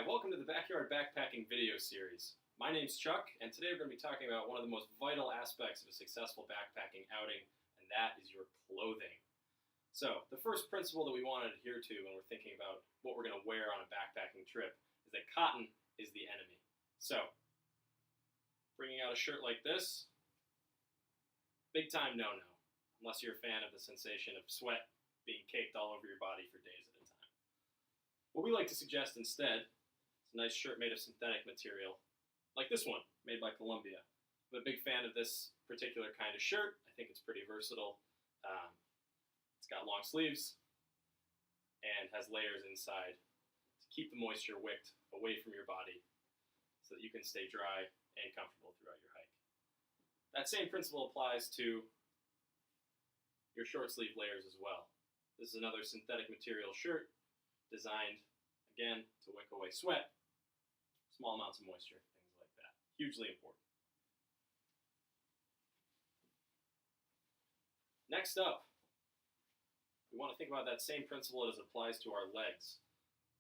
Hi, welcome to the Backyard Backpacking video series. My name's Chuck, and today we're going to be talking about one of the most vital aspects of a successful backpacking outing, and that is your clothing. So, the first principle that we want to adhere to when we're thinking about what we're going to wear on a backpacking trip is that cotton is the enemy. So, bringing out a shirt like this, big time no-no, unless you're a fan of the sensation of sweat being caked all over your body for days at a time. What we like to suggest instead is a nice shirt made of synthetic material, like this one, made by Columbia. I'm a big fan of this particular kind of shirt. I think it's pretty versatile. It's got long sleeves and has layers inside to keep the moisture wicked away from your body so that you can stay dry and comfortable throughout your hike. That same principle applies to your short sleeve layers as well. This is another synthetic material shirt designed, again, to wick away sweat, small amounts of moisture, things like that. Hugely important. Next up, we want to think about that same principle as it applies to our legs.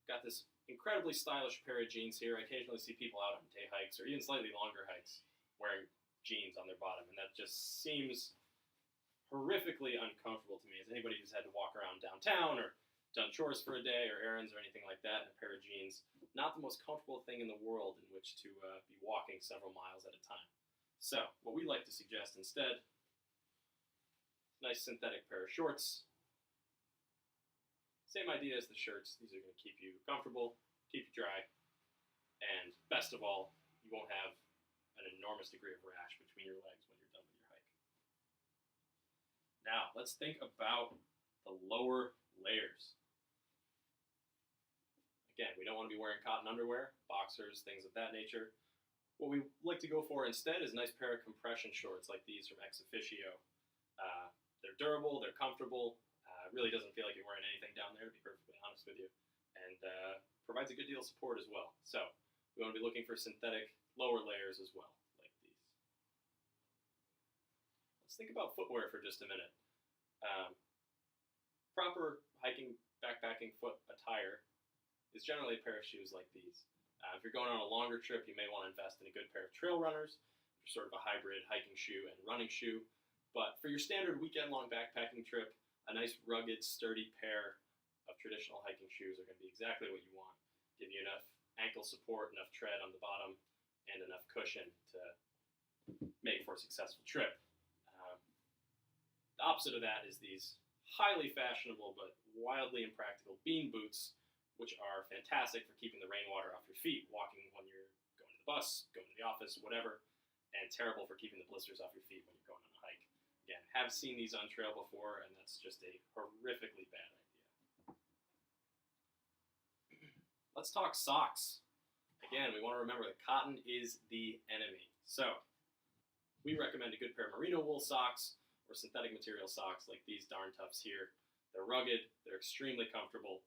Got this incredibly stylish pair of jeans here. I occasionally see people out on day hikes or even slightly longer hikes wearing jeans on their bottom, and that just seems horrifically uncomfortable to me as anybody who's had to walk around downtown or done chores for a day or errands or anything like that in a pair of jeans. Not the most comfortable thing in the world in which to be walking several miles at a time. So, what we like to suggest instead, nice synthetic pair of shorts. Same idea as the shirts. These are going to keep you comfortable, keep you dry, and best of all, you won't have an enormous degree of rash between your legs when you're done with your hike. Now, let's think about the lower layers. Again, we don't want to be wearing cotton underwear, boxers, things of that nature. What we like to go for instead is a nice pair of compression shorts like these from Ex Officio. They're durable, they're comfortable, really doesn't feel like you're wearing anything down there, to be perfectly honest with you, and provides a good deal of support as well. So we want to be looking for synthetic lower layers as well, like these. Let's think about footwear for just a minute. Proper hiking, backpacking foot attire is generally a pair of shoes like these. If you're going on a longer trip, you may want to invest in a good pair of trail runners, which are sort of a hybrid hiking shoe and running shoe. But for your standard weekend-long backpacking trip, a nice rugged, sturdy pair of traditional hiking shoes are going to be exactly what you want. Give you enough ankle support, enough tread on the bottom, and enough cushion to make for a successful trip. The opposite of that is these highly fashionable but wildly impractical bean boots, which are fantastic for keeping the rainwater off your feet, walking when you're going to the bus, going to the office, whatever, and terrible for keeping the blisters off your feet when you're going on a hike. Again, have seen these on trail before, and that's just a horrifically bad idea. Let's talk socks. Again, we want to remember that cotton is the enemy. So, we recommend a good pair of merino wool socks or synthetic material socks like these Darn Toughs here. They're rugged, they're extremely comfortable,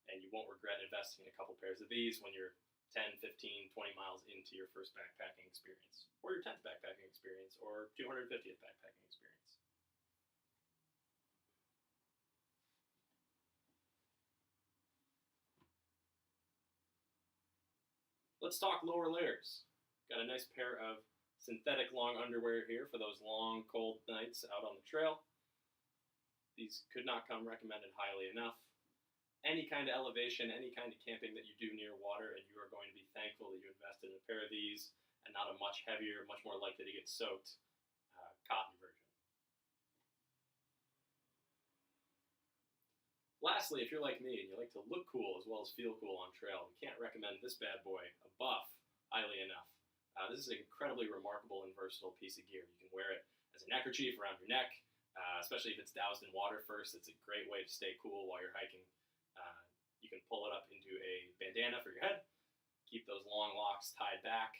and you won't regret investing in a couple pairs of these when you're 10, 15, 20 miles into your first backpacking experience, or your 10th backpacking experience, or 250th backpacking experience. Let's talk lower layers. Got a nice pair of synthetic long underwear here for those long, cold nights out on the trail. These could not come recommended highly enough. Any kind of elevation, any kind of camping that you do near water, and you are going to be thankful that you invested in a pair of these and not a much heavier, much more likely to get soaked cotton version. Lastly, if you're like me and you like to look cool as well as feel cool on trail, we can't recommend this bad boy, a buff, highly enough. This is an incredibly remarkable and versatile piece of gear. You can wear it as a neckerchief around your neck, especially if it's doused in water first. It's a great way to stay cool while you're hiking. You can pull it up into a bandana for your head, keep those long locks tied back.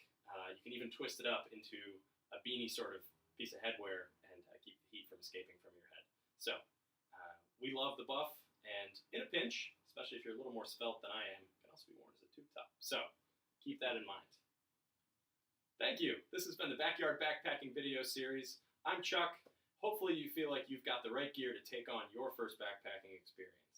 You can even twist it up into a beanie sort of piece of headwear and keep the heat from escaping from your head. So we love the buff, and in a pinch, especially if you're a little more svelte than I am, it can also be worn as a tube top. So keep that in mind. Thank you. This has been the Backyard Backpacking video series. I'm Chuck. Hopefully you feel like you've got the right gear to take on your first backpacking experience.